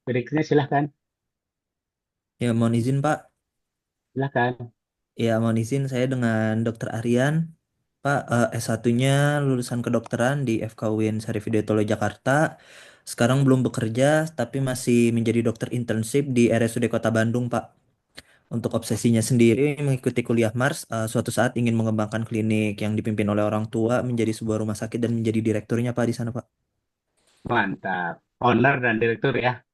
Berikutnya silahkan, Ya, mohon izin Pak. silahkan. Ya, mohon izin saya dengan Dr. Aryan. Pak, S1-nya lulusan kedokteran di FKUIN Sarif Hidayatullah Jakarta. Sekarang belum bekerja, tapi masih menjadi dokter internship di RSUD Kota Bandung, Pak. Untuk obsesinya sendiri mengikuti kuliah Mars, suatu saat ingin mengembangkan klinik yang dipimpin oleh orang tua menjadi sebuah rumah sakit dan menjadi direkturnya, Pak, di sana, Pak. Mantap. Owner dan direktur ya,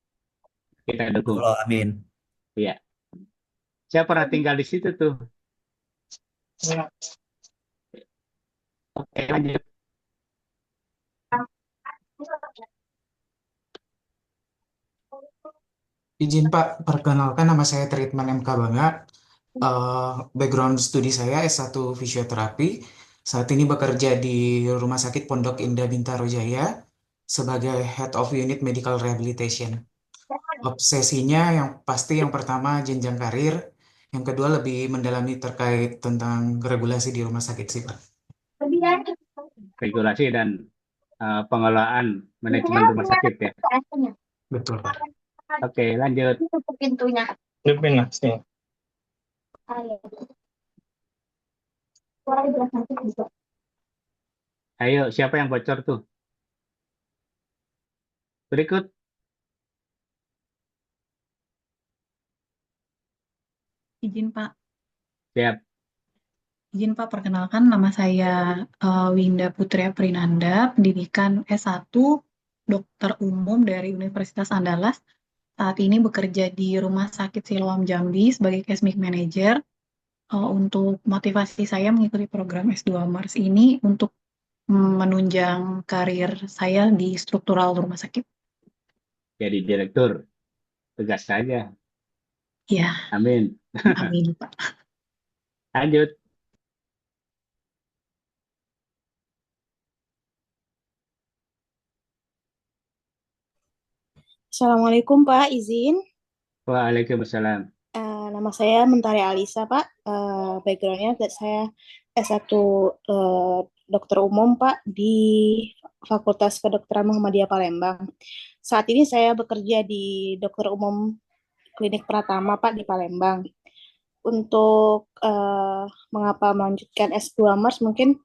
kita dukung. Allah, amin. Iya. Saya pernah tinggal di situ tuh. Oke, lanjut. Izin Pak, perkenalkan nama saya Treatment MK Bangga. Background studi saya S1 Fisioterapi. Saat ini bekerja di Rumah Sakit Pondok Indah Bintaro Jaya sebagai Head of Unit Medical Rehabilitation. Obsesinya yang pasti yang pertama jenjang karir, yang kedua lebih mendalami terkait tentang regulasi di rumah sakit sih Pak. Regulasi dan pengelolaan manajemen rumah sakit ya. Betul Pak. Oke, lanjut. Depan lah, sini. Ayo, siapa yang bocor tuh? Berikut. Izin Pak, Siap. izin Pak, perkenalkan nama saya Winda Putri Aprinanda, pendidikan S1 Dokter Umum dari Universitas Andalas. Saat ini bekerja di Rumah Sakit Siloam Jambi sebagai Case Manager. Untuk motivasi saya mengikuti program S2 Mars ini untuk menunjang karir saya di struktural rumah sakit. Jadi direktur. Tegas saja. Ya, Amin. amin Pak. Lanjut. Assalamualaikum Pak, izin. Waalaikumsalam. Nama saya Mentari Alisa Pak. Backgroundnya saya S1 eh, dokter umum Pak di Fakultas Kedokteran Muhammadiyah Palembang. Saat ini saya bekerja di dokter umum Klinik Pratama Pak di Palembang. Untuk mengapa melanjutkan S2 Mars mungkin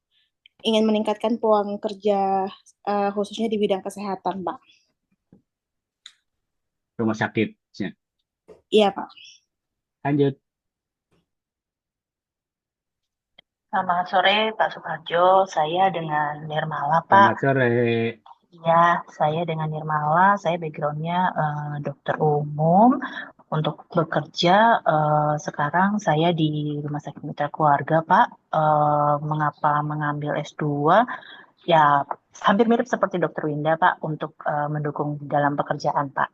ingin meningkatkan peluang kerja khususnya di bidang kesehatan Pak. Rumah sakit. Iya Pak. Lanjut. Selamat sore Pak Sukarjo, saya dengan Nirmala Pak. Selamat sore. Ya, saya dengan Nirmala, saya backgroundnya dokter umum. Untuk bekerja, sekarang saya di Rumah Sakit Mitra Keluarga Pak. Mengapa mengambil S2? Ya, hampir mirip seperti dokter Winda Pak, untuk mendukung dalam pekerjaan Pak.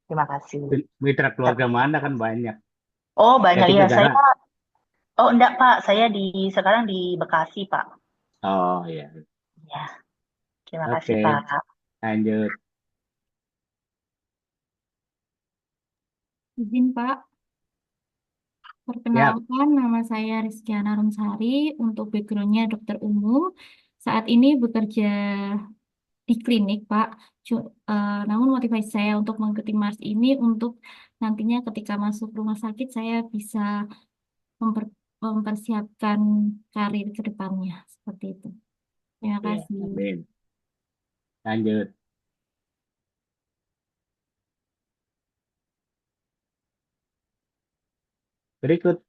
Terima kasih. Mitra keluarga mana kan banyak. Oh, banyak Jadi ya, negara. saya. Oh, enggak Pak, saya sekarang di Bekasi Pak. Oh ya. Ya, terima kasih Oke. Pak. Lanjut. Izin Pak, Siap. perkenalkan nama saya Rizkyana Rumsari, untuk backgroundnya dokter umum. Saat ini bekerja di klinik Pak. Namun motivasi saya untuk mengikuti Mars ini untuk nantinya ketika masuk rumah sakit saya bisa mempersiapkan karir ke depannya. Seperti itu. Terima Ya, kasih. amin. Lanjut. Berikut.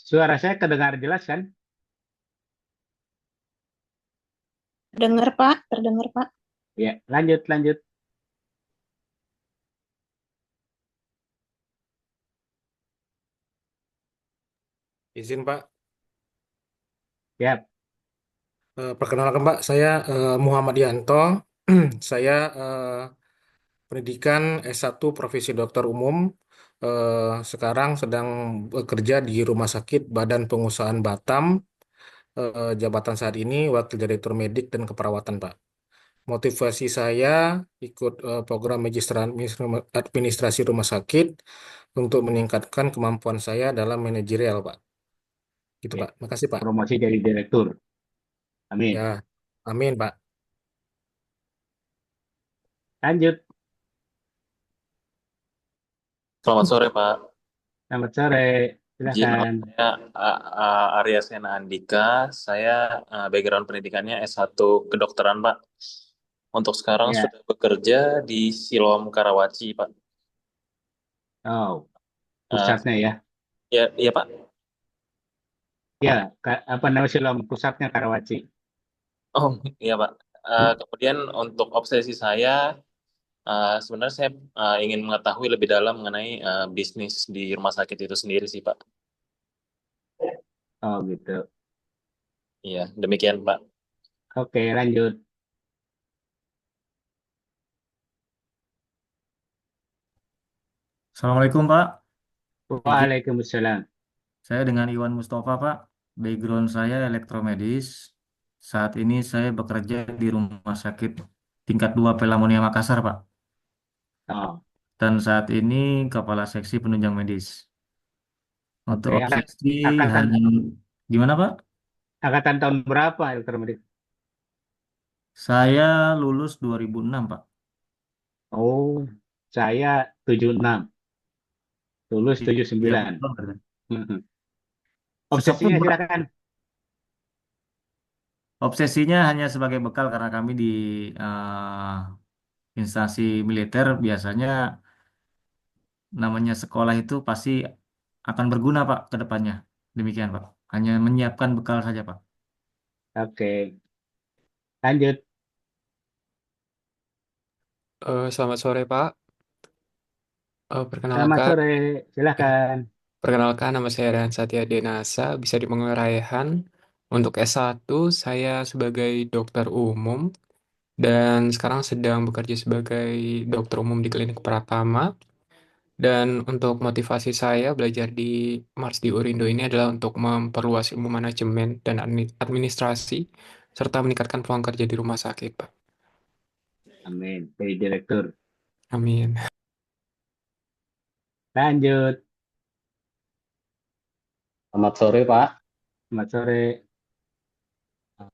Suara saya kedengar jelas kan? Dengar Pak, terdengar Pak. Ya, lanjut, lanjut. Izin Pak, Siap. perkenalkan Pak, saya Muhammad Yanto. Saya pendidikan S1 Profesi Dokter Umum. Sekarang sedang bekerja di Rumah Sakit Badan Pengusahaan Batam. Jabatan saat ini Wakil Direktur Medik dan Keperawatan Pak. Motivasi saya ikut program administrasi rumah sakit untuk meningkatkan kemampuan saya dalam manajerial Pak. Gitu Ya, Pak. Makasih Pak. promosi jadi direktur. Amin. Ya, amin Pak. Lanjut. Selamat sore, Pak. Selamat sore. Izin, nama Silakan. saya Arya Sena Andika. Saya background pendidikannya S1 kedokteran, Pak. Untuk sekarang Ya. sudah bekerja di Siloam Karawaci, Pak. Oh, Eh, pusatnya ya. ya, iya, Pak. Ya, apa namanya Siloam pusatnya Karawaci. Oh, iya, Pak. Kemudian untuk obsesi saya, sebenarnya saya ingin mengetahui lebih dalam mengenai bisnis di rumah sakit itu sendiri sih, Pak. Oh, gitu. Iya, demikian, Pak. Oke, lanjut. Assalamualaikum Pak. Izin, Waalaikumsalam. saya dengan Iwan Mustafa Pak. Background saya elektromedis. Saat ini saya bekerja di Rumah Sakit Tingkat 2 Pelamonia Makassar Pak. Oh, Dan saat ini Kepala Seksi Penunjang Medis. Untuk oke. obsesi Angkatan hanya gimana Pak? angkatan tahun berapa elektromedik? Saya lulus 2006 Pak. Oh, saya 76, lulus Iya, 79. 30 tahun berarti. Stoknya Obsesinya berapa? silakan. Obsesinya hanya sebagai bekal karena kami di eh, instansi militer biasanya namanya sekolah itu pasti akan berguna Pak ke depannya. Demikian Pak. Hanya menyiapkan bekal saja Pak. Oke, lanjut. Selamat sore, Pak. Selamat Perkenalkan, sore, silakan. perkenalkan nama saya Rehan Satya Denasa, bisa dipanggil Raihan. Untuk S1, saya sebagai dokter umum dan sekarang sedang bekerja sebagai dokter umum di klinik Pratama. Dan untuk motivasi saya belajar di Mars di Urindo ini adalah untuk memperluas ilmu manajemen dan administrasi, serta meningkatkan peluang kerja di rumah sakit, Pak. Amin. Jadi direktur. Amin. Lanjut. Selamat sore, Pak. Selamat sore.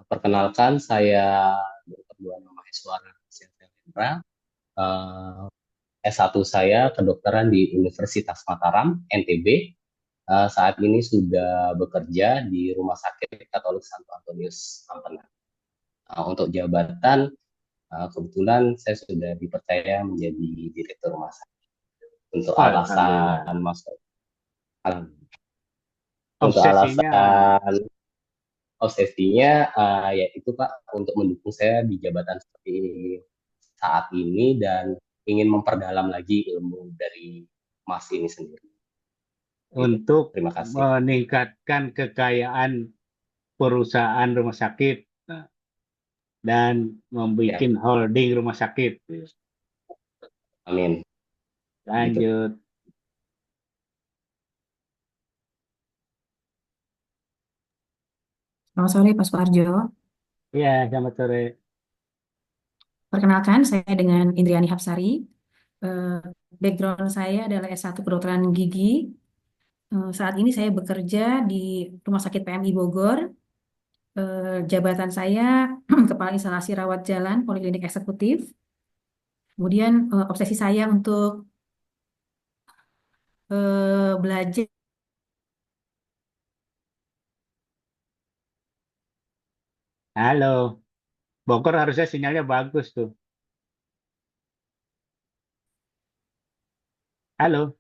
Perkenalkan, saya Dr. Duana Maheswara Hendra. S1 saya kedokteran di Universitas Mataram, NTB. Saat ini sudah bekerja di Rumah Sakit Katolik Santo Antonius Ampenan. Untuk jabatan, kebetulan saya sudah dipercaya menjadi direktur rumah sakit. Untuk Alhamdulillah. alasan masuk, untuk Obsesinya alasan obsesinya yaitu Pak untuk mendukung saya di jabatan seperti ini saat ini dan ingin memperdalam lagi ilmu dari Mas ini sendiri. untuk Terima kasih. meningkatkan kekayaan perusahaan rumah sakit dan membuat Ya, holding rumah sakit. amin. Gitu. Lanjut. Selamat sore, Pak Suarjo. Iya, selamat sore. Perkenalkan, saya dengan Indriani Hapsari. Background saya adalah S1 Kedokteran Gigi. Saat ini saya bekerja di Rumah Sakit PMI Bogor. Jabatan saya Kepala Instalasi Rawat Jalan Poliklinik Eksekutif. Kemudian obsesi saya untuk belajar. Halo. Bogor harusnya sinyalnya bagus tuh. Halo.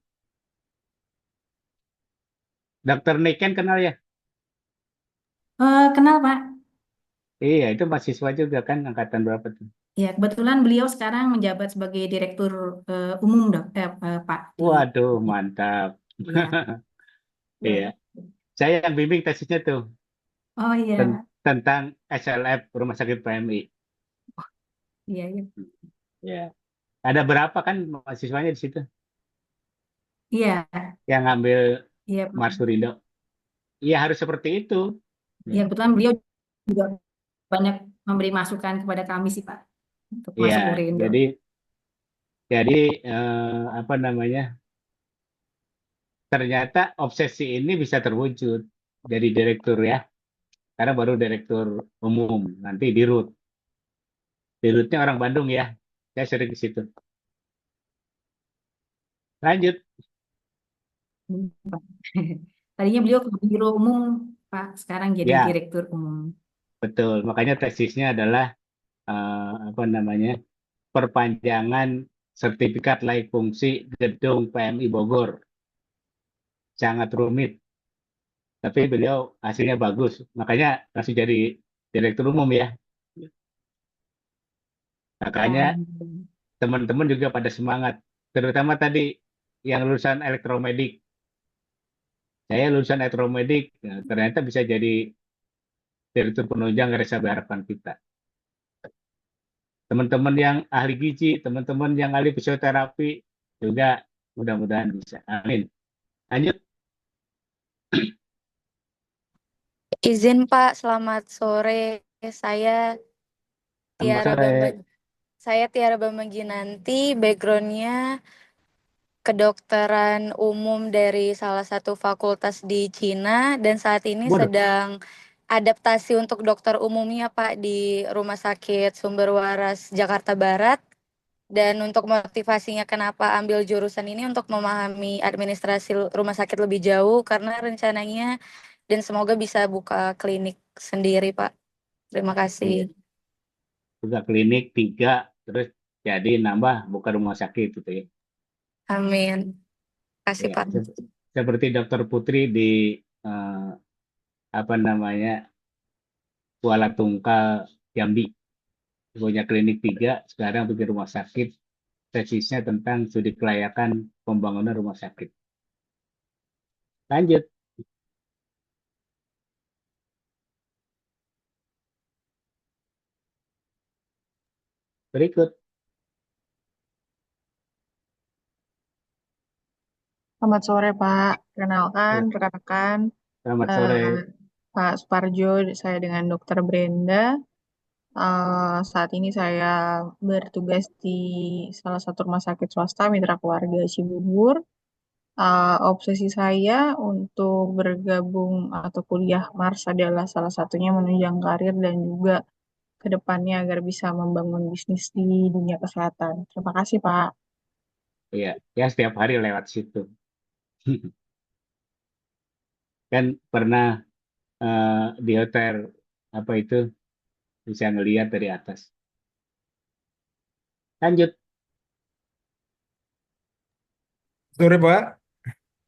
Dokter Niken kenal ya? Kenal, Pak. Iya, itu mahasiswa juga kan, angkatan berapa tuh? Ya, kebetulan beliau sekarang menjabat sebagai Direktur Umum, Pak. Waduh, mantap. Ya. Iya, saya yang bimbing tesisnya tuh Oh iya, tentang SLF Rumah Sakit PMI. iya, iya. Ya, ada berapa kan mahasiswanya di situ Iya, yang ngambil iya, Pak. Mars Urindo? Iya, harus seperti itu. Ya, kebetulan beliau juga banyak memberi masukan kepada kami sih, Pak, untuk Iya, masuk Urindo. jadi apa namanya? Ternyata obsesi ini bisa terwujud jadi direktur ya, karena baru direktur umum, nanti dirut. Dirutnya orang Bandung ya. Saya sering ke situ. Lanjut. Pak. Tadinya beliau ke biro umum, Pak. Sekarang jadi Ya, direktur umum. betul. Makanya tesisnya adalah apa namanya, perpanjangan sertifikat layak fungsi gedung PMI Bogor. Sangat rumit, tapi beliau hasilnya bagus. Makanya langsung jadi direktur umum ya. Makanya teman-teman juga pada semangat. Terutama tadi yang lulusan elektromedik. Saya lulusan elektromedik, nah, ternyata bisa jadi direktur penunjang reserve harapan kita. Teman-teman yang ahli gizi, teman-teman yang ahli fisioterapi juga mudah-mudahan bisa. Amin. Lanjut. Izin Pak, selamat sore. Saya Selamat Tiara sore. Bambang, saya Tiara Bambang Ginanti, backgroundnya kedokteran umum dari salah satu fakultas di Cina dan saat ini Waduh, sedang adaptasi untuk dokter umumnya Pak di Rumah Sakit Sumber Waras Jakarta Barat. Dan untuk motivasinya kenapa ambil jurusan ini untuk memahami administrasi rumah sakit lebih jauh karena rencananya dan semoga bisa buka klinik sendiri Pak. Terima iya. kasih. Buka klinik 3, terus jadi nambah buka rumah sakit gitu ya. Amin. Kasih Ya, Pak. seperti Dokter Putri di eh, apa namanya, Kuala Tungkal Jambi, punya klinik 3, sekarang bikin rumah sakit. Tesisnya tentang studi kelayakan pembangunan rumah sakit. Lanjut, berikut. Selamat sore, Pak. Perkenalkan, Ya, rekan-rekan, selamat sore. eh, Pak Suparjo, saya dengan Dokter Brenda. Saat ini saya bertugas di salah satu rumah sakit swasta mitra keluarga Cibubur. Obsesi saya untuk bergabung atau kuliah Mars adalah salah satunya menunjang karir dan juga ke depannya agar bisa membangun bisnis di dunia kesehatan. Terima kasih, Pak. Ya, ya setiap hari lewat situ. Kan pernah di hotel apa itu bisa ngelihat dari atas. Lanjut. Sore Pak,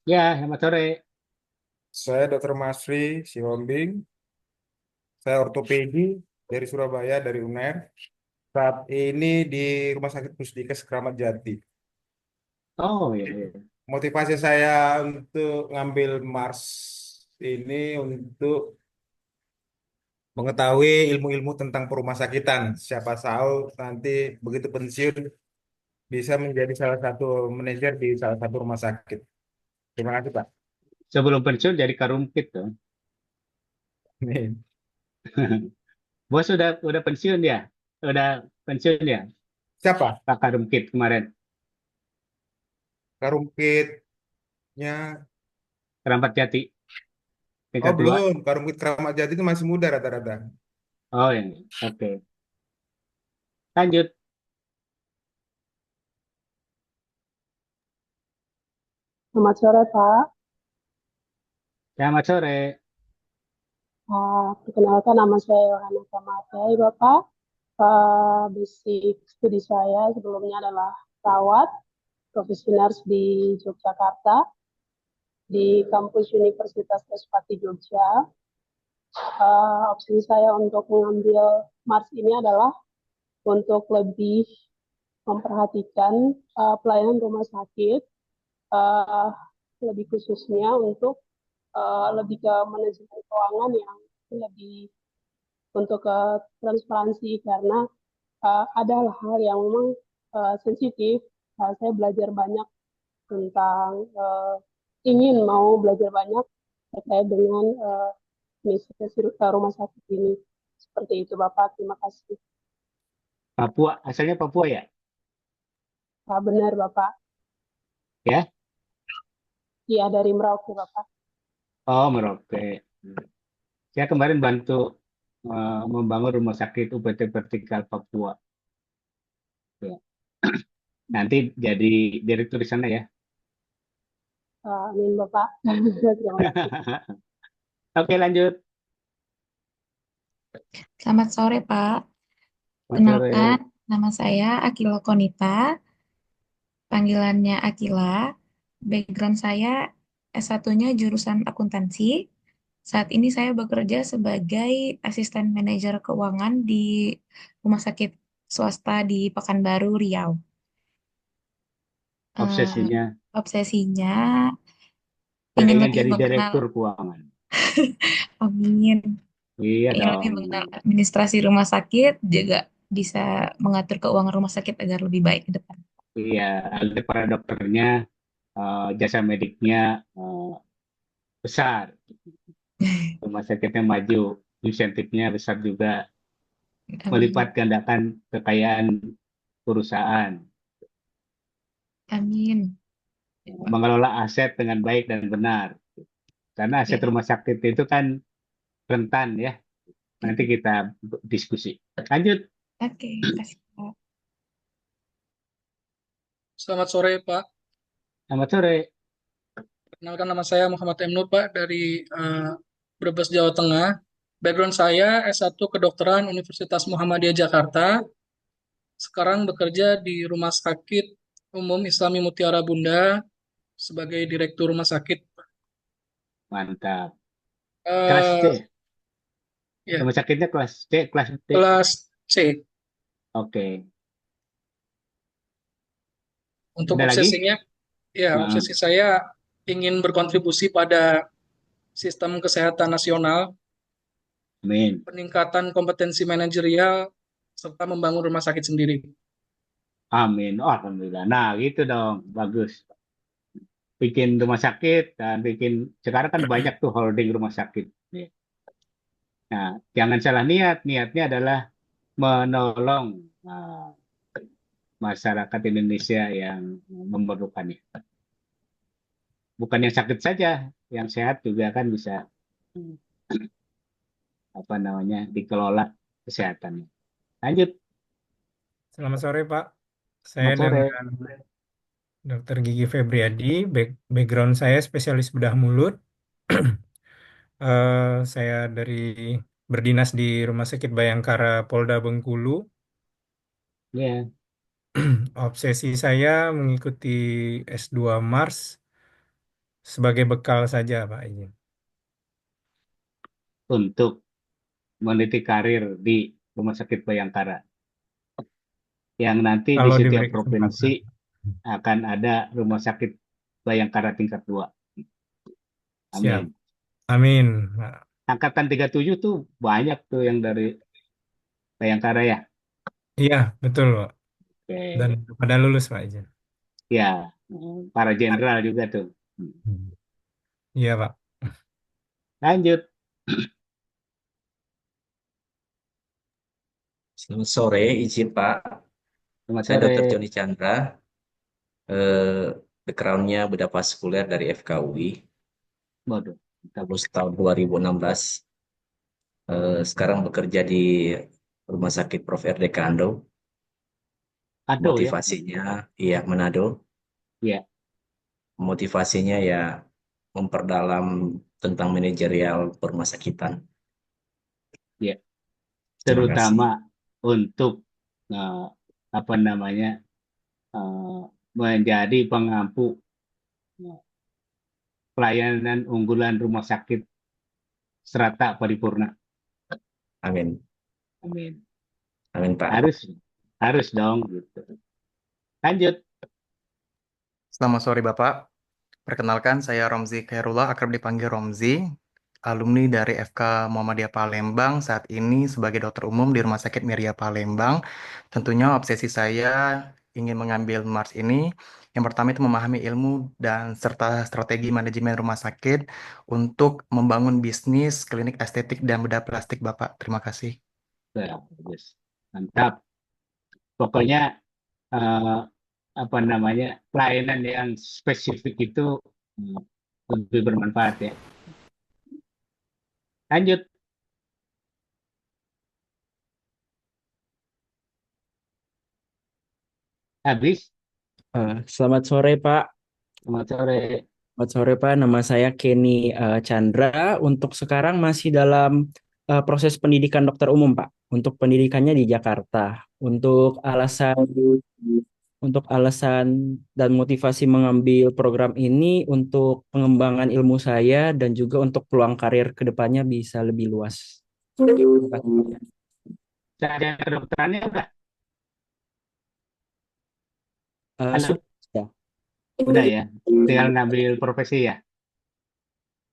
Ya, selamat sore. saya Dr. Masri Sihombing, saya ortopedi dari Surabaya, dari UNER. Saat ini di Rumah Sakit Pusdikes Kramat Jati. Oh ya, ya. Motivasi saya untuk ngambil Mars ini untuk mengetahui ilmu-ilmu tentang perumah sakitan. Siapa tahu nanti begitu pensiun bisa menjadi salah satu manajer di salah satu rumah sakit. Terima kasih Pak. Sebelum pensiun jadi karumkit tuh. Amin. Bos udah pensiun ya? Udah pensiun ya? Siapa? Pak Karumkit kemarin. Karungkitnya? Keramat Jati. Oh Tingkat 2. belum, Karungkit Kramat Jati itu masih muda rata-rata. Oh ya, oke. Lanjut. Selamat sore, Pak. Selamat sore. Perkenalkan nama saya Yohana Samatai, Bapak. Basic studi saya sebelumnya adalah perawat, profesional di Yogyakarta, di kampus Universitas Trisakti Jogja. Opsi saya untuk mengambil Mars ini adalah untuk lebih memperhatikan pelayanan rumah sakit, lebih khususnya untuk lebih ke manajemen keuangan yang lebih untuk ke transparansi karena ada hal yang memang sensitif. Saya belajar banyak tentang ingin mau belajar banyak terkait dengan misi rumah sakit ini. Seperti itu Bapak, terima kasih. Papua, asalnya Papua ya? Benar Bapak. Ya? Iya dari Merauke Bapak. Oh, Merauke. Saya kemarin bantu membangun rumah sakit UPT Vertikal Papua. Ya. Nanti jadi direktur di sana ya. Amin Bapak. Terima kasih. Oke, lanjut. Selamat sore, Pak. Selamat sore. Kenalkan, nama saya Akila Konita, panggilannya Akila. Background saya S1-nya jurusan akuntansi. Saat ini saya bekerja sebagai asisten manajer keuangan di rumah sakit swasta di Pekanbaru, Riau. Obsesinya Obsesinya ingin pengen lebih jadi mengenal, direktur keuangan. amin, Iya ingin lebih dong. mengenal administrasi rumah sakit, juga bisa mengatur keuangan rumah sakit agar lebih baik ke depan. Iya, agar para dokternya jasa mediknya besar, rumah sakitnya maju, insentifnya besar juga, melipat Amin. gandakan kekayaan perusahaan, Amin. Ya, Pak. mengelola aset dengan baik dan benar. Karena aset Ya. rumah sakit itu kan rentan ya. Nanti kita diskusi. Lanjut. Oke, kasih Pak. Selamat sore, Pak. Selamat sore. Perkenalkan nama saya Muhammad M. Nur, Pak, dari Brebes, Jawa Tengah. Background saya S1 Kedokteran Universitas Muhammadiyah Jakarta. Sekarang bekerja di Rumah Sakit Umum Islami Mutiara Bunda sebagai Direktur Rumah Sakit. Mantap. Kelas C. Ya, Rumah sakitnya kelas C, kelas D. kelas C. Oke. Untuk Ada lagi? obsesinya, ya, obsesi saya ingin berkontribusi pada sistem kesehatan nasional, Amin. peningkatan kompetensi manajerial, serta membangun rumah sakit sendiri. Amin. Oh, alhamdulillah. Nah, gitu dong. Bagus. Bikin rumah sakit dan sekarang kan banyak tuh holding rumah sakit. Nah, jangan salah niat. Niatnya adalah menolong masyarakat Indonesia yang memerlukannya. Bukan yang sakit saja, yang sehat juga kan bisa dikelola kesehatannya. Lanjut. Selamat sore, Pak. Saya Selamat sore. dengan Dr. Gigi Febriadi. Background saya spesialis bedah mulut. Saya berdinas di Rumah Sakit Bayangkara Polda Bengkulu. Ya, Obsesi saya mengikuti S2 Mars sebagai bekal saja, Pak. Izin. untuk meniti karir di Rumah Sakit Bayangkara. Yang nanti di Kalau setiap diberi provinsi kesempatan. akan ada Rumah Sakit Bayangkara tingkat 2. Siap. Amin. Amin. Nah, Angkatan 37 tuh banyak tuh yang dari Bayangkara ya. iya, betul, Pak. Oke. Dan pada lulus, Pak. Izin. Ya, para jenderal juga tuh. Iya, Pak. Lanjut. Selamat sore, izin Pak. Selamat Saya sore. Dr. Joni Chandra, background-nya bedah vaskuler dari FKUI, Waduh, lulus tahun 2016. Sekarang bekerja di Rumah Sakit Prof. R. Dekando. Ado ya? Motivasinya, iya Manado. Iya. Motivasinya ya memperdalam tentang manajerial rumah sakitan. Ya. Terima kasih. Terutama untuk menjadi pengampu pelayanan unggulan rumah sakit serata paripurna. Amin. Amin. Amin, Pak. Harus dong gitu. Lanjut. Selamat sore Bapak. Perkenalkan saya Romzi Khairullah, akrab dipanggil Romzi, alumni dari FK Muhammadiyah Palembang, saat ini sebagai dokter umum di Rumah Sakit Miria Palembang. Tentunya obsesi saya ingin mengambil Mars ini. Yang pertama itu memahami ilmu dan serta strategi manajemen rumah sakit untuk membangun bisnis klinik estetik dan bedah plastik, Bapak. Terima kasih. Bagus. Mantap. Pokoknya pelayanan yang spesifik itu lebih bermanfaat ya. Lanjut. Habis. Selamat sore, Pak. Selamat sore. Selamat sore, Pak. Nama saya Kenny Chandra. Untuk sekarang masih dalam proses pendidikan dokter umum, Pak. Untuk pendidikannya di Jakarta. Untuk alasan dan motivasi mengambil program ini untuk pengembangan ilmu saya dan juga untuk peluang karir ke depannya bisa lebih luas. Terima kasih. Sarjana kedokterannya udah? Halo? Sudah. Udah ya? Tinggal ngambil profesi ya?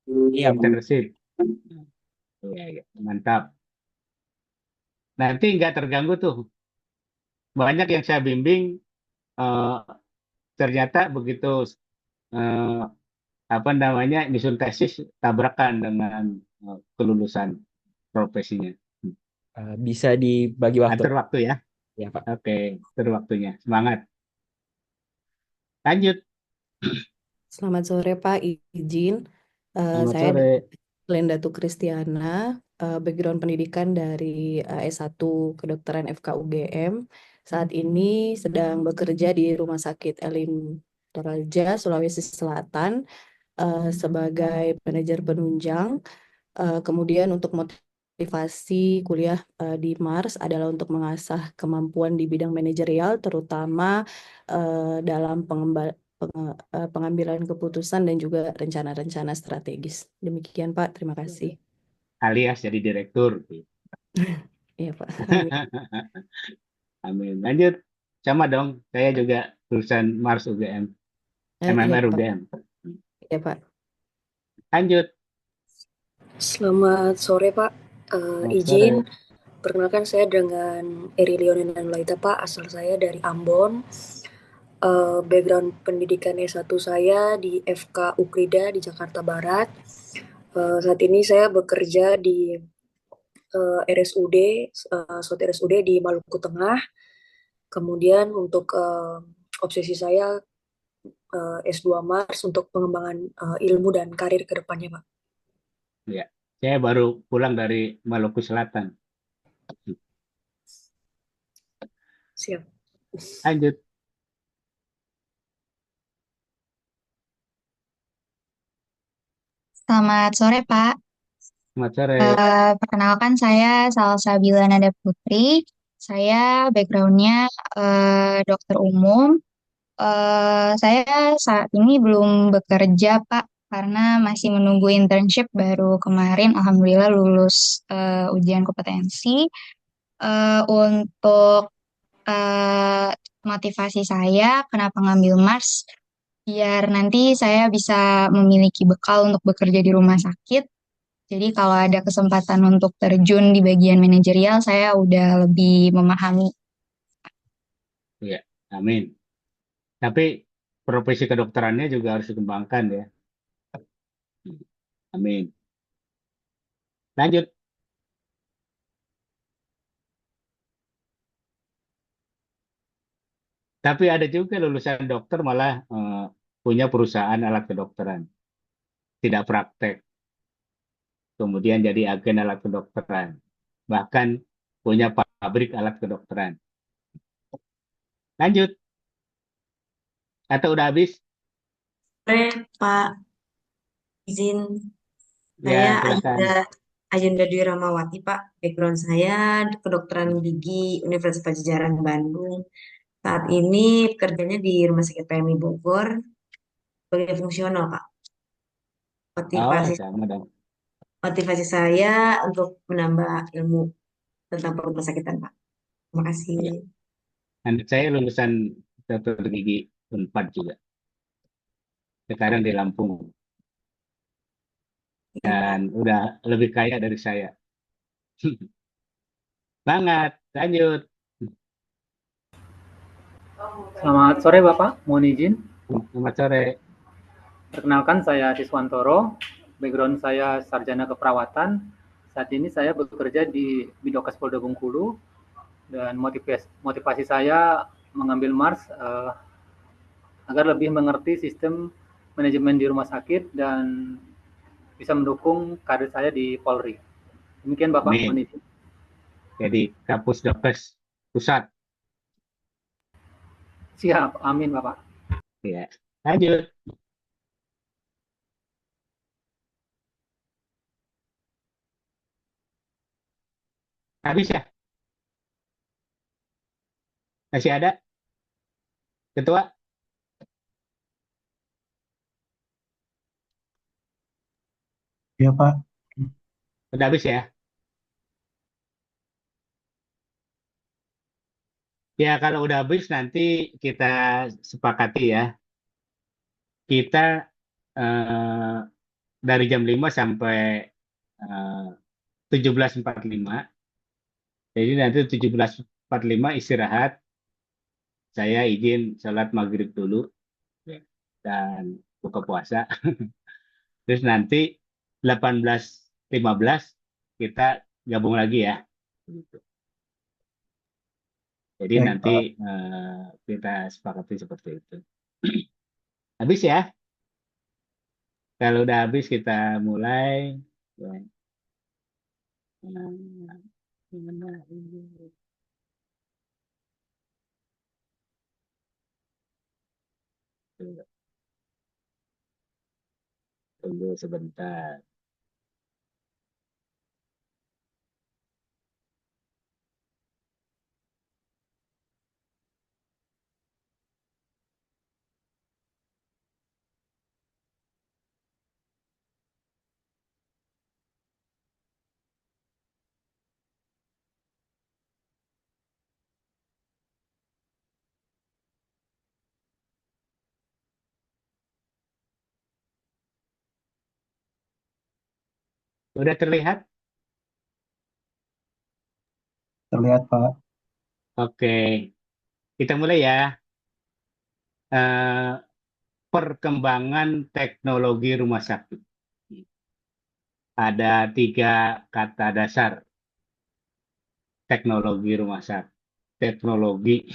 Iya, Pak. Internship. Iya, mantap. Nanti nggak terganggu tuh. Banyak yang saya bimbing, ternyata begitu nyusun tesis tabrakan dengan kelulusan profesinya. Bisa dibagi waktu. Atur waktu ya? Ya, Pak. Oke, atur waktunya. Semangat. Lanjut. Selamat sore Pak, izin. Selamat Saya sore. Lenda Tu Kristiana, background pendidikan dari S1 Kedokteran FK UGM. Saat ini sedang bekerja di Rumah Sakit Elim Toraja, Sulawesi Selatan, sebagai manajer penunjang. Kemudian untuk motivasi kuliah di Mars adalah untuk mengasah kemampuan di bidang manajerial, terutama dalam pengambilan keputusan dan juga rencana-rencana strategis. Demikian Pak, terima kasih. Alias jadi direktur. Iya Pak. Amin. Amin. Lanjut. Sama dong. Saya juga lulusan Mars UGM. MMR Iya Pak. UGM. Iya Pak. Lanjut. Selamat sore Pak. Selamat Izin sore. perkenalkan saya dengan Eri Leonina Nulaita Pak. Asal saya dari Ambon. Background pendidikan S1 saya di FK Ukrida di Jakarta Barat. Saat ini saya bekerja di RSUD, suatu RSUD di Maluku Tengah. Kemudian untuk obsesi saya S2 Mars untuk pengembangan ilmu dan karir ke depannya, Pak. Ya, saya baru pulang dari Maluku Selatan. Siap. Lanjut. Selamat sore, Pak. Selamat sore. Perkenalkan saya Salsabila Nada Putri. Saya backgroundnya dokter umum. Saya saat ini belum bekerja, Pak, karena masih menunggu internship baru kemarin. Alhamdulillah lulus ujian kompetensi. Untuk motivasi saya, kenapa ngambil Mars? Biar nanti saya bisa memiliki bekal untuk bekerja di rumah sakit. Jadi kalau ada kesempatan untuk terjun di bagian manajerial, saya udah lebih memahami. Ya, amin. Tapi profesi kedokterannya juga harus dikembangkan ya. Amin. Lanjut. Tapi ada juga lulusan dokter malah punya perusahaan alat kedokteran. Tidak praktek. Kemudian jadi agen alat kedokteran. Bahkan punya pabrik alat kedokteran. Lanjut. Atau udah habis? Sore, Pak. Izin, Ya, saya silakan. Ajenda Dwi Ramawati, Pak. Background saya kedokteran gigi Universitas Pajajaran Bandung. Saat ini kerjanya di Rumah Sakit PMI Bogor sebagai fungsional, Pak. Oh, sama dong. Motivasi saya untuk menambah ilmu tentang rumah sakitan, Pak. Terima kasih. Ya. Anak saya lulusan dokter gigi Unpad juga. Sekarang di Lampung. Dan udah lebih kaya dari saya. Banget. Lanjut. Selamat sore Bapak, mohon izin. Selamat sore. Perkenalkan saya Siswantoro, background saya sarjana keperawatan. Saat ini saya bekerja di Bidokes Polda Bengkulu dan motivasi saya mengambil Mars agar lebih mengerti sistem manajemen di rumah sakit dan bisa mendukung karir saya di Polri. Demikian Bapak, mohon izin. Jadi Kapus Dokes Pusat. Siap, amin Bapak. Ya, lanjut. Habis ya? Masih ada? Ketua? Ya, Pak. Udah habis ya? Ya, kalau udah habis nanti kita sepakati ya. Kita eh, dari jam 5 sampai 17.45. Jadi nanti 17.45 istirahat. Saya izin sholat maghrib dulu dan buka puasa. Terus nanti 18.15 kita gabung lagi ya. Jadi Baik, nanti Pak. kita sepakati seperti itu. Habis ya? Kalau udah habis kita mulai. Ya. Mana ini? Tunggu sebentar. Udah terlihat? Terlihat, Pak. Oke, kita mulai ya. Eh, Perkembangan teknologi rumah sakit. Ada 3 kata dasar teknologi rumah sakit. Teknologi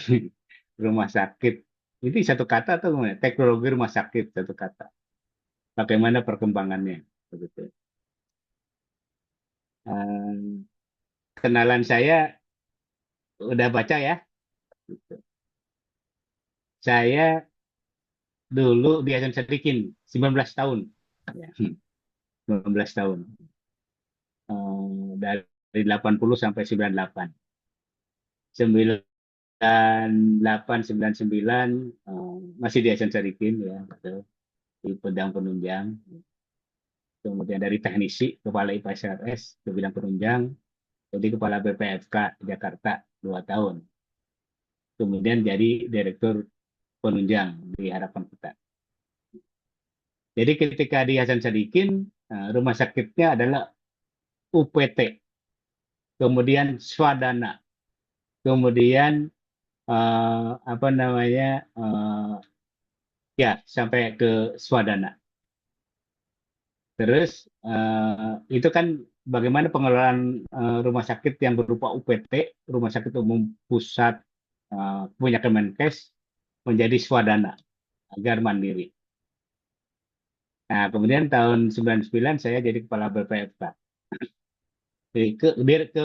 rumah sakit. Itu satu kata atau gimana? Teknologi rumah sakit satu kata. Bagaimana perkembangannya? Begitu. Eh, Kenalan saya udah baca ya. Saya dulu di Hasan Sadikin 19 tahun. 19 tahun. Dari 80 sampai 98. 98, 99 masih di Hasan Sadikin ya, betul. Di bidang penunjang. Kemudian dari teknisi, kepala IPSRS ke bidang penunjang, jadi kepala BPFK Jakarta 2 tahun. Kemudian jadi direktur penunjang di Harapan Kita. Jadi ketika di Hasan Sadikin, rumah sakitnya adalah UPT, kemudian Swadana, kemudian apa namanya ya sampai ke Swadana. Terus itu kan bagaimana pengelolaan rumah sakit yang berupa UPT, Rumah Sakit Umum Pusat punya Kemenkes, menjadi Swadana agar mandiri. Nah, kemudian tahun 99 saya jadi kepala BPFK. Ke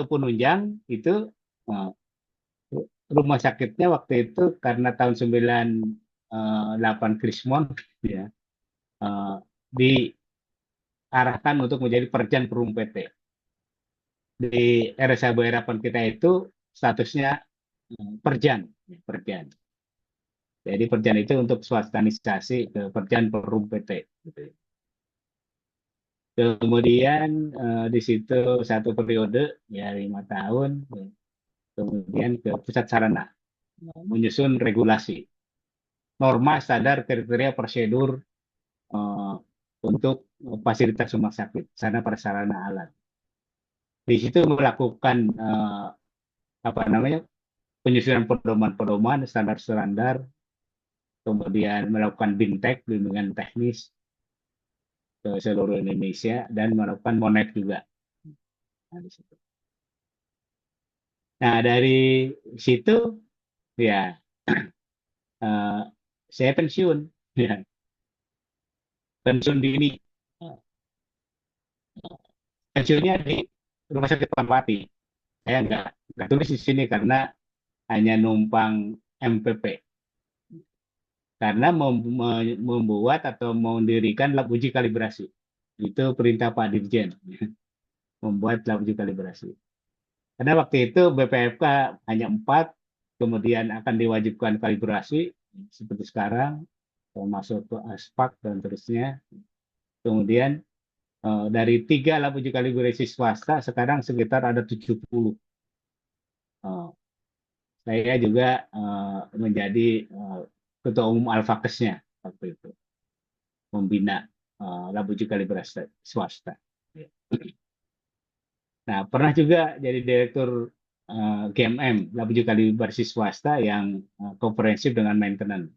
Penunjang itu rumah sakitnya waktu itu karena tahun 98 Krismon ya diarahkan untuk menjadi Perjan Perum PT. Di RSAB Harapan Kita itu statusnya Perjan. Jadi Perjan itu untuk swastanisasi ke Perjan Perum PT. Gitu. Kemudian di situ satu periode ya 5 tahun. Kemudian ke Pusat Sarana menyusun regulasi, norma, standar, kriteria, prosedur untuk fasilitas rumah sakit, sarana prasarana alat. Di situ melakukan apa namanya penyusunan pedoman-pedoman, standar-standar, kemudian melakukan BINTEK, bimbingan teknis ke seluruh Indonesia, dan melakukan monet juga. Nah, di situ. Nah, dari situ ya saya pensiun, ya. Pensiun dini. Pensiunnya di Rumah Sakit Fatmawati. Saya nggak tulis di sini karena hanya numpang MPP. karena membuat atau mendirikan lab uji kalibrasi. Itu perintah Pak Dirjen, membuat lab uji kalibrasi. Karena waktu itu BPFK hanya 4, kemudian akan diwajibkan kalibrasi seperti sekarang, masuk ke ASPAK dan terusnya. Kemudian dari 3 lab uji kalibrasi swasta, sekarang sekitar ada 70. Saya juga menjadi ketua umum Alfakesnya waktu itu, membina lab uji kalibrasi swasta. Nah, pernah juga jadi direktur GMM, lab uji kalibrasi swasta yang komprehensif dengan maintenance.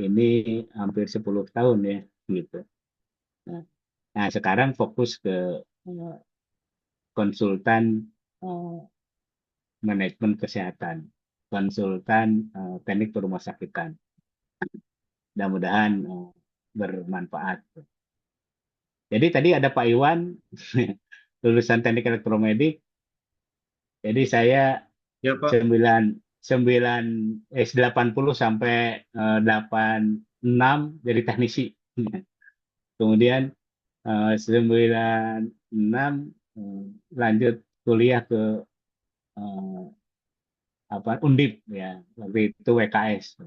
Ini hampir 10 tahun ya, gitu. Nah, sekarang fokus ke konsultan manajemen kesehatan, konsultan teknik rumah sakitan. Mudah-mudahan bermanfaat. Jadi tadi ada Pak Iwan, lulusan teknik elektromedik. Jadi saya Ya, Pak. 80 sampai 86 jadi teknisi. Kemudian 96 lanjut kuliah ke Undip ya, waktu itu WKS.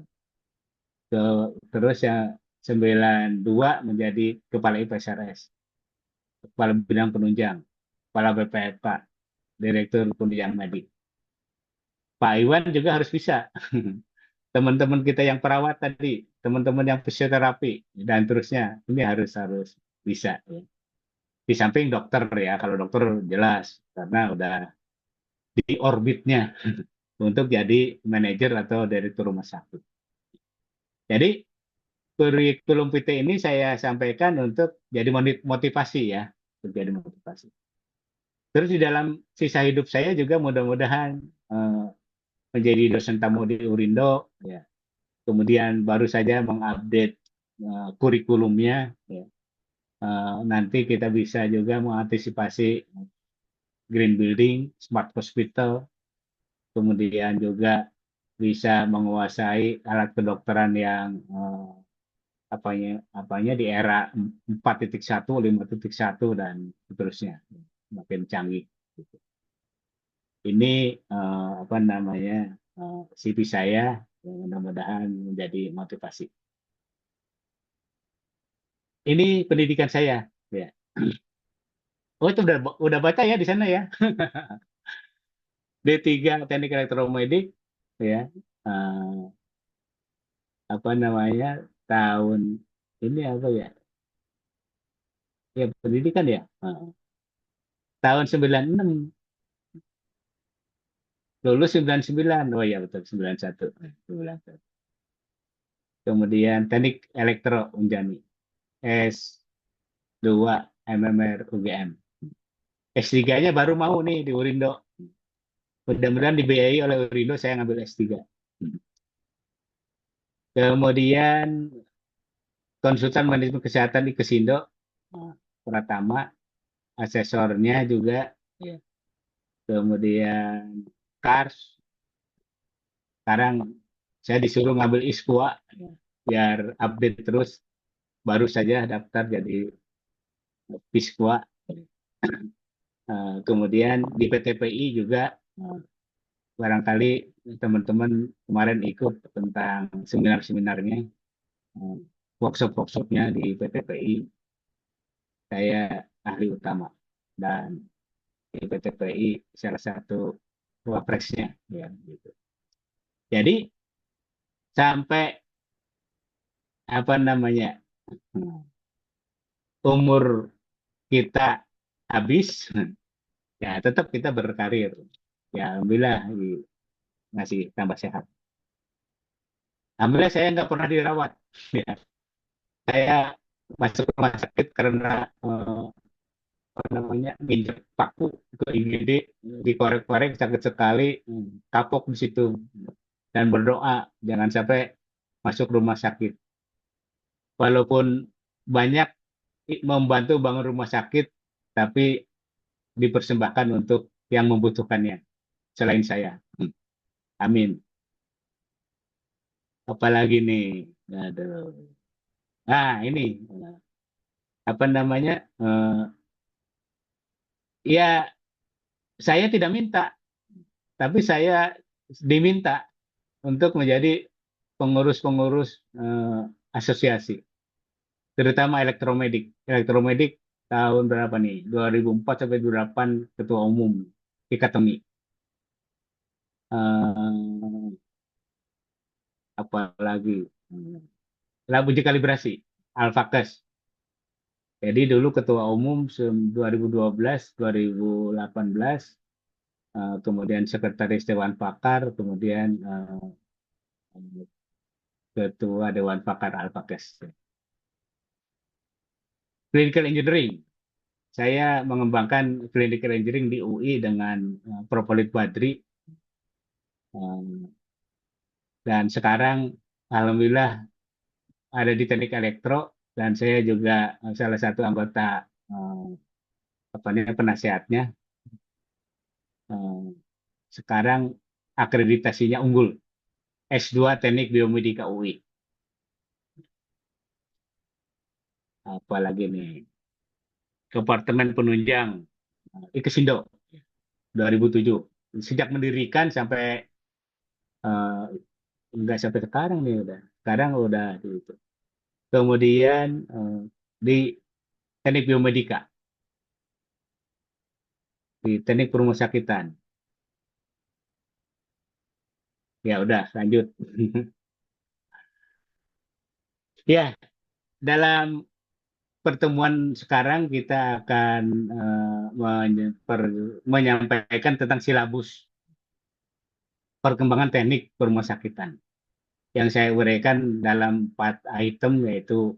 Terus yang 92 menjadi kepala IPSRS, kepala bidang penunjang, kepala BPFK, direktur penunjang medik. Pak Iwan juga harus bisa. Teman-teman kita yang perawat tadi, teman-teman yang fisioterapi dan terusnya, ini harus bisa. Ya. Di samping dokter ya, kalau dokter jelas karena udah di orbitnya untuk jadi manajer atau direktur rumah sakit. Jadi kurikulum PT ini saya sampaikan untuk jadi motivasi ya, untuk jadi motivasi. Terus di dalam sisa hidup saya juga mudah-mudahan menjadi dosen tamu di Urindo, ya. Kemudian baru saja mengupdate kurikulumnya, ya. Nanti kita bisa juga mengantisipasi green building, smart hospital, kemudian juga bisa menguasai alat kedokteran yang apanya di era 4.1, 5.1 dan seterusnya, makin canggih. Ini CV saya, mudah-mudahan menjadi motivasi. Ini pendidikan saya, ya. Oh, itu udah baca ya di sana ya. D3 Teknik Elektromedik, ya. Tahun ini apa ya? Ya pendidikan ya. Tahun 96. Lulus 99. Oh ya betul, 91. Kemudian Teknik Elektro Unjani. S2 MMR UGM. S3-nya baru mau nih di Urindo. Mudah-mudahan dibiayai oleh Urindo, saya ngambil S3. Kemudian konsultan manajemen kesehatan di Kesindo, Pratama, asesornya juga. Kemudian KARS. Sekarang saya disuruh ngambil ISKUA biar update terus. Baru saja daftar jadi ISKUA. Kemudian di PTPI juga barangkali teman-teman kemarin ikut tentang seminar-seminarnya, workshop-workshopnya di PTPI. Saya ahli utama dan di PTPI salah satu wapresnya, ya gitu. Jadi sampai umur kita habis, ya tetap kita berkarir. Ya alhamdulillah masih tambah sehat. Alhamdulillah saya nggak pernah dirawat. Ya. Saya masuk rumah sakit karena injek paku ke IGD, dikorek-korek sakit sekali, kapok di situ dan berdoa jangan sampai masuk rumah sakit. Walaupun banyak membantu bangun rumah sakit, tapi dipersembahkan untuk yang membutuhkannya selain saya. Amin. Apalagi nih, aduh. Nah, ini apa namanya? Ya, saya tidak minta, tapi saya diminta untuk menjadi pengurus-pengurus asosiasi, terutama elektromedik. Elektromedik tahun berapa nih? 2004 sampai 2008 ketua umum Ikatemi. Eh, Apalagi labu kalibrasi, Alfakes. Jadi dulu ketua umum 2012, 2018, kemudian sekretaris Dewan Pakar, kemudian ketua Dewan Pakar Alfakes. Clinical Engineering. Saya mengembangkan clinical engineering di UI dengan Propolit Badri. Dan sekarang alhamdulillah ada di teknik elektro dan saya juga salah satu anggota penasihatnya. Sekarang akreditasinya unggul, S2 Teknik Biomedika UI. Apalagi nih, Departemen Penunjang Ikesindo 2007. Sejak mendirikan sampai enggak sampai sekarang nih udah. Sekarang udah gitu. Kemudian di Teknik Biomedika, di Teknik Perumahan. Ya udah lanjut. Ya, dalam pertemuan sekarang kita akan menyampaikan tentang silabus perkembangan teknik perumah sakitan yang saya uraikan dalam 4 item, yaitu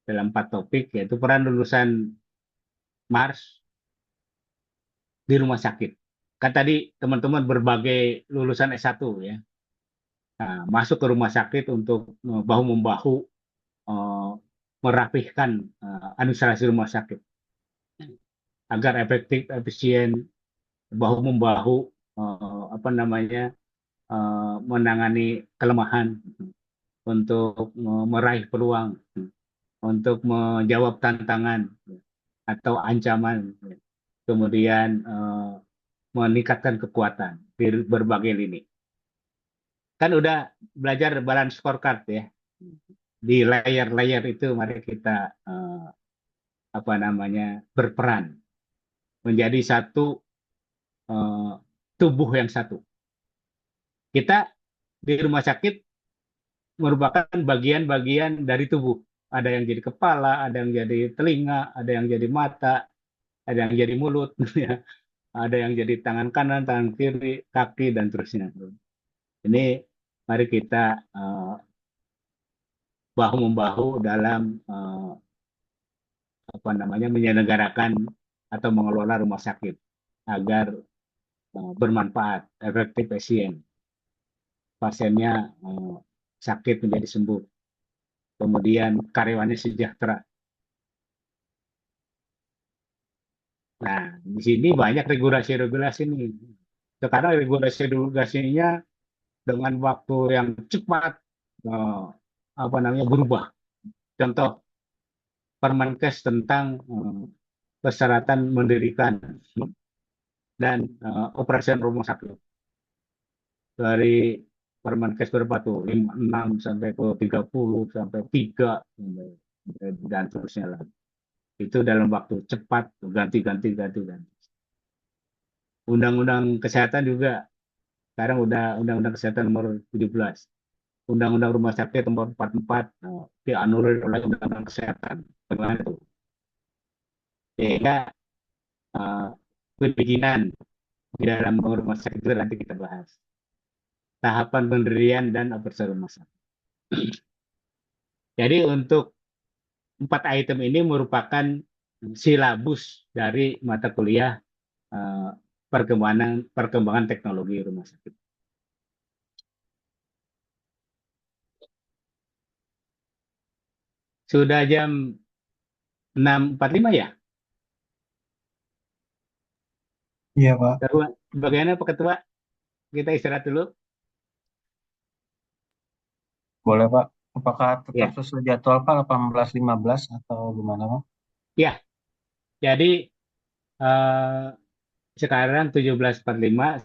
dalam 4 topik, yaitu peran lulusan Mars di rumah sakit. Kan tadi teman-teman berbagai lulusan S1 ya, masuk ke rumah sakit untuk bahu-membahu merapihkan administrasi rumah sakit agar efektif, efisien, bahu-membahu menangani kelemahan, untuk meraih peluang, untuk menjawab tantangan atau ancaman, kemudian meningkatkan kekuatan di berbagai lini. Kan udah belajar balance scorecard ya. Di layer-layer itu mari kita berperan menjadi satu tubuh yang satu. Kita di rumah sakit merupakan bagian-bagian dari tubuh. Ada yang jadi kepala, ada yang jadi telinga, ada yang jadi mata, ada yang jadi mulut, ya. Ada yang jadi tangan kanan, tangan kiri, kaki, dan terusnya. Ini mari kita bahu-membahu dalam menyelenggarakan atau mengelola rumah sakit agar bermanfaat, efektif, efisien. Pasiennya sakit menjadi sembuh. Kemudian karyawannya sejahtera. Nah, di sini banyak regulasi-regulasi nih. Sekarang regulasi-regulasinya dengan waktu yang cepat berubah. Contoh Permenkes tentang persyaratan mendirikan dan operasi rumah sakit. Dari Permenkes berapa tuh? 56 sampai ke 30 sampai 3 dan terusnya lah. Itu dalam waktu cepat ganti. Undang-undang kesehatan juga sekarang udah Undang-Undang Kesehatan nomor 17. Undang-Undang Rumah Sakit nomor 44 dianulir oleh Undang-Undang Kesehatan. Bagaimana itu? Sehingga perizinan di dalam rumah sakit itu nanti kita bahas. Tahapan pendirian dan operasi rumah sakit. Jadi untuk 4 item ini merupakan silabus dari mata kuliah perkembangan teknologi rumah sakit. Sudah jam 6.45 ya? Iya, Pak. Bagaimana Pak Ketua? Kita istirahat dulu. Boleh Pak. Apakah tetap Ya, sesuai jadwal Pak 18.15 atau gimana Pak? ya. Jadi eh, sekarang 17.45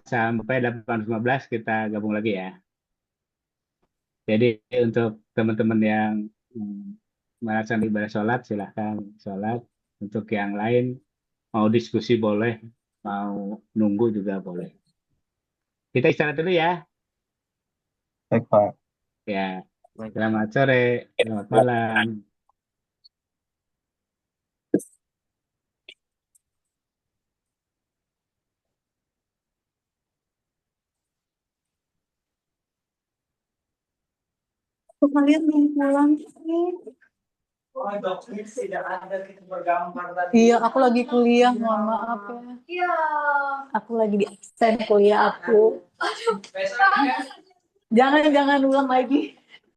sampai 18.15 kita gabung lagi ya. Jadi untuk teman-teman yang melaksanakan ibadah sholat silahkan sholat. Untuk yang lain mau diskusi boleh, mau nunggu juga boleh. Kita istirahat dulu ya. Baik Pak. Ya, selamat sore, selamat malam. Kalian belum pulang sih? Iya, aku lagi kuliah, mohon maaf ya. Iya. Aku lagi di absen kuliah aku. Jangan ulang lagi.